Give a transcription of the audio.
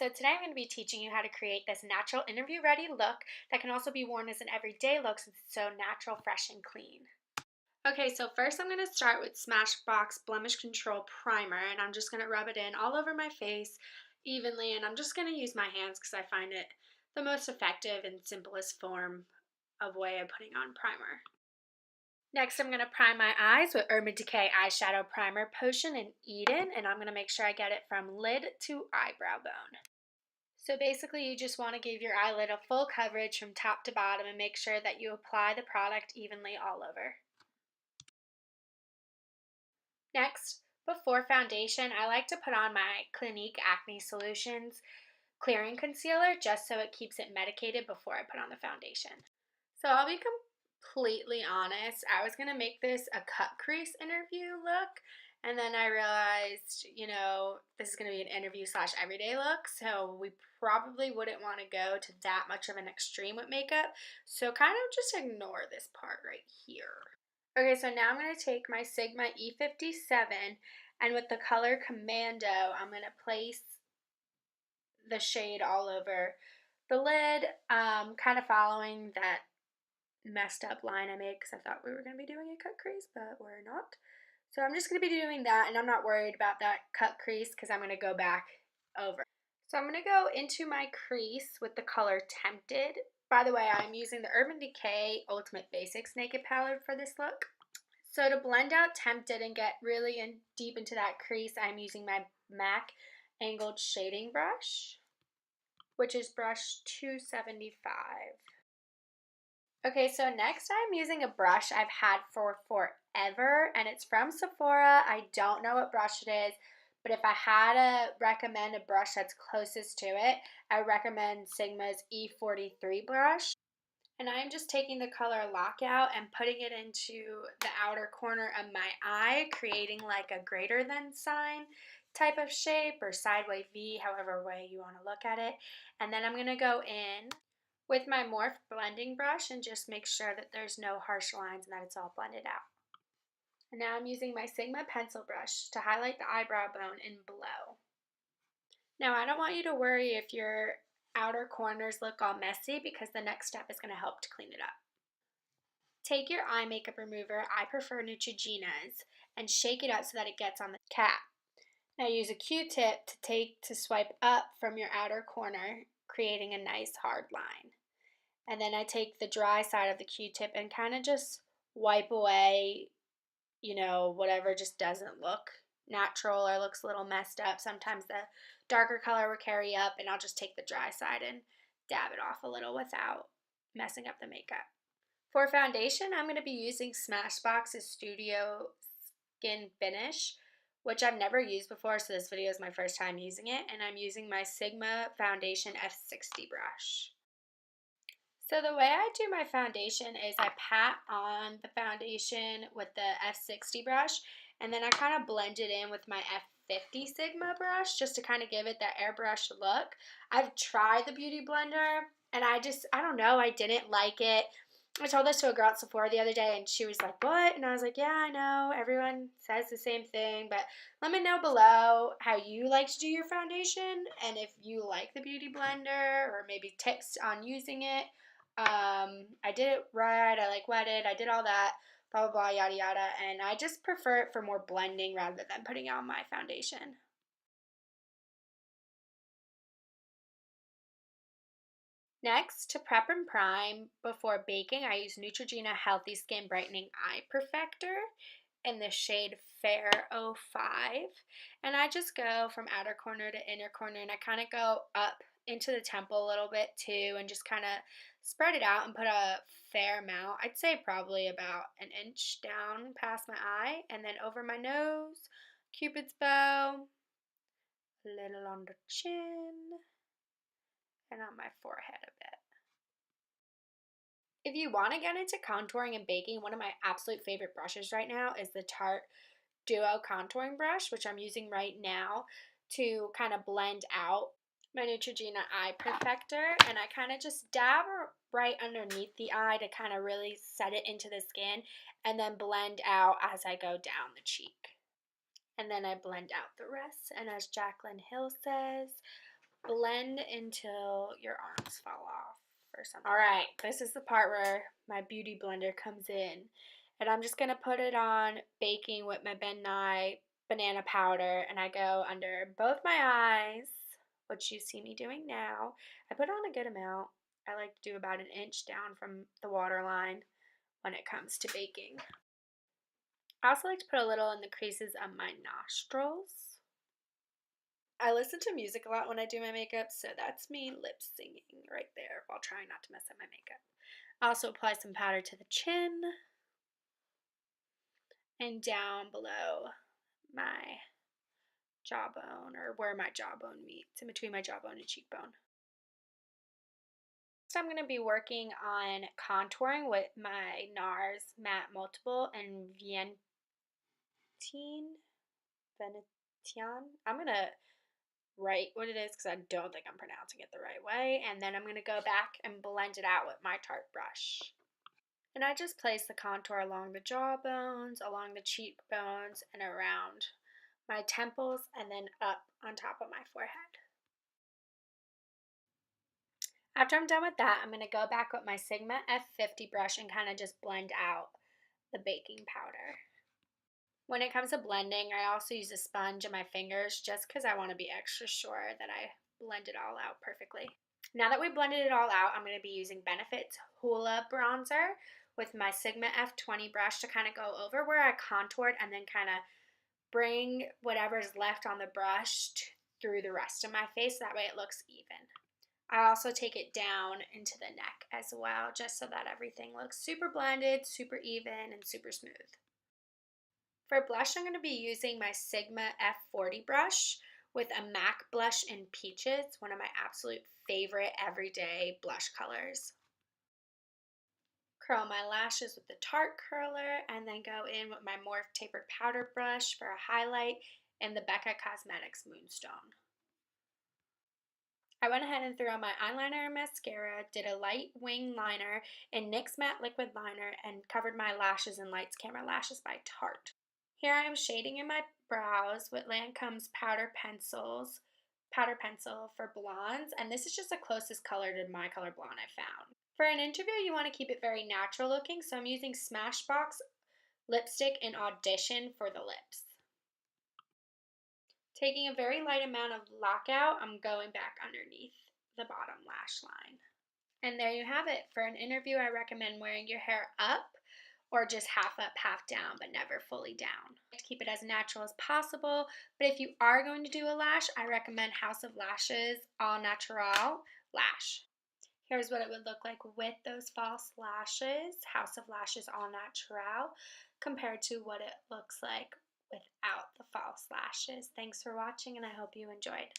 so today I'm going to be teaching you how to create this natural interview ready look that can also be worn as an everyday look since it's so natural, fresh, and clean. Okay, so first I'm going to start with Smashbox Blemish Control Primer, and I'm just going to rub it in all over my face evenly, and I'm just going to use my hands because I find it the most effective and simplest form of way of putting on primer. Next, I'm going to prime my eyes with Decay Eyeshadow Primer Potion in Eden, and I'm going to make sure I get it from lid to eyebrow bone. So basically, you just want to give your eyelid a full coverage from top to bottom and make sure that you apply the product evenly all over. Next, before foundation, I like to put on my Clinique Acne Solutions Clearing Concealer just so it keeps it medicated before I put on the foundation. So I'll be completely honest, I was going to make this a cut crease interview look, and then I realized, this is going to be an interview / everyday look, so we probably wouldn't want to go to that much of an extreme with makeup, so kind of just ignore this part right here. Okay, so now I'm going to take my Sigma E57, and with the color Commando, I'm going to place the shade all over the lid, kind of following that messed up line I made because I thought we were going to be doing a cut crease, but we're not. So I'm just going to be doing that, and I'm not worried about that cut crease because I'm going to go back over. So I'm going to go into my crease with the color Tempted. By the way, I'm using the Urban Decay Ultimate Basics Naked Palette for this look. So to blend out Tempted and get really deep into that crease, I'm using my MAC Angled Shading Brush, which is brush 275. Okay, so next I'm using a brush I've had for forever, and it's from Sephora. I don't know what brush it is, but if I had to recommend a brush that's closest to it, I recommend Sigma's E43 brush. And I'm just taking the color Lockout and putting it into the outer corner of my eye, creating like a greater than sign type of shape or sideways V, however way you want to look at it. And then I'm going to go in with my Morph blending brush and just make sure that there's no harsh lines and that it's all blended out. And now I'm using my Sigma pencil brush to highlight the eyebrow bone in below. Now I don't want you to worry if your outer corners look all messy because the next step is going to help to clean it up. Take your eye makeup remover, I prefer Neutrogena's, and shake it up so that it gets on the cap. Now use a Q-tip to swipe up from your outer corner, creating a nice hard line. And then I take the dry side of the Q-tip and kind of just wipe away, whatever just doesn't look natural or looks a little messed up. Sometimes the darker color will carry up, and I'll just take the dry side and dab it off a little without messing up the makeup. For foundation, I'm going to be using Smashbox's Studio Skin Finish, which I've never used before, so this video is my first time using it, and I'm using my Sigma Foundation F60 brush. So the way I do my foundation is I pat on the foundation with the F60 brush, and then I kind of blend it in with my F50 Sigma brush just to kind of give it that airbrush look. I've tried the Beauty Blender, and I don't know, I didn't like it. I told this to a girl at Sephora the other day, and she was like, what? And I was like, yeah, I know, everyone says the same thing, but let me know below how you like to do your foundation, and if you like the Beauty Blender, or maybe tips on using it. I did it right, I wetted, I did all that, blah, blah, blah, yada, yada, and I just prefer it for more blending rather than putting on my foundation. Next, to prep and prime before baking, I use Neutrogena Healthy Skin Brightening Eye Perfector in the shade Fair 05, and I just go from outer corner to inner corner, and I kind of go up into the temple a little bit too, and just kind of spread it out and put a fair amount. I'd say probably about an inch down past my eye, and then over my nose, Cupid's bow, a little on the chin, and on my forehead a bit. If you want to get into contouring and baking, one of my absolute favorite brushes right now is the Tarte Duo Contouring Brush, which I'm using right now to kind of blend out my Neutrogena Eye Perfector, and I kind of just dab right underneath the eye to kind of really set it into the skin, and then blend out as I go down the cheek. And then I blend out the rest, and as Jaclyn Hill says, blend until your arms fall off or something. Alright, this is the part where my beauty blender comes in. And I'm just going to put it on baking with my Ben Nye banana powder. And I go under both my eyes, which you see me doing now. I put on a good amount. I like to do about an inch down from the waterline when it comes to baking. I also like to put a little in the creases of my nostrils. I listen to music a lot when I do my makeup, so that's me lip singing right there while trying not to mess up my makeup. I also apply some powder to the chin and down below my jawbone, or where my jawbone meets, in between my jawbone and cheekbone. So I'm going to be working on contouring with my NARS Matte Multiple and Venetian. I'm going to write what it is because I don't think I'm pronouncing it the right way. And then I'm going to go back and blend it out with my Tarte brush. And I just place the contour along the jawbones, along the cheekbones, and around my temples, and then up on top of my forehead. After I'm done with that, I'm going to go back with my Sigma F50 brush and kind of just blend out the baking powder. When it comes to blending, I also use a sponge and my fingers just because I want to be extra sure that I blend it all out perfectly. Now that we blended it all out, I'm going to be using Benefit's Hoola Bronzer with my Sigma F20 brush to kind of go over where I contoured and then kind of bring whatever's left on the brush through the rest of my face. That way it looks even. I also take it down into the neck as well, just so that everything looks super blended, super even, and super smooth. For blush, I'm going to be using my Sigma F40 brush with a MAC blush in Peaches, one of my absolute favorite everyday blush colors. Curl my lashes with the Tarte curler, and then go in with my Morphe tapered powder brush for a highlight in the Becca Cosmetics Moonstone. I went ahead and threw on my eyeliner and mascara, did a light wing liner in NYX Matte Liquid Liner, and covered my lashes in Lights Camera Lashes by Tarte. Here I am shading in my brows with Lancome's powder pencil for blondes, and this is just the closest color to my color blonde I found. For an interview, you want to keep it very natural looking, so I'm using Smashbox lipstick in Audition for the lips. Taking a very light amount of Lockout, I'm going back underneath the bottom lash line. And there you have it. For an interview, I recommend wearing your hair up or just half up, half down, but never fully down. To keep it as natural as possible, but if you are going to do a lash, I recommend House of Lashes All Natural Lash. Here's what it would look like with those false lashes, House of Lashes All Natural, compared to what it looks like without the false lashes. Thanks for watching, and I hope you enjoyed.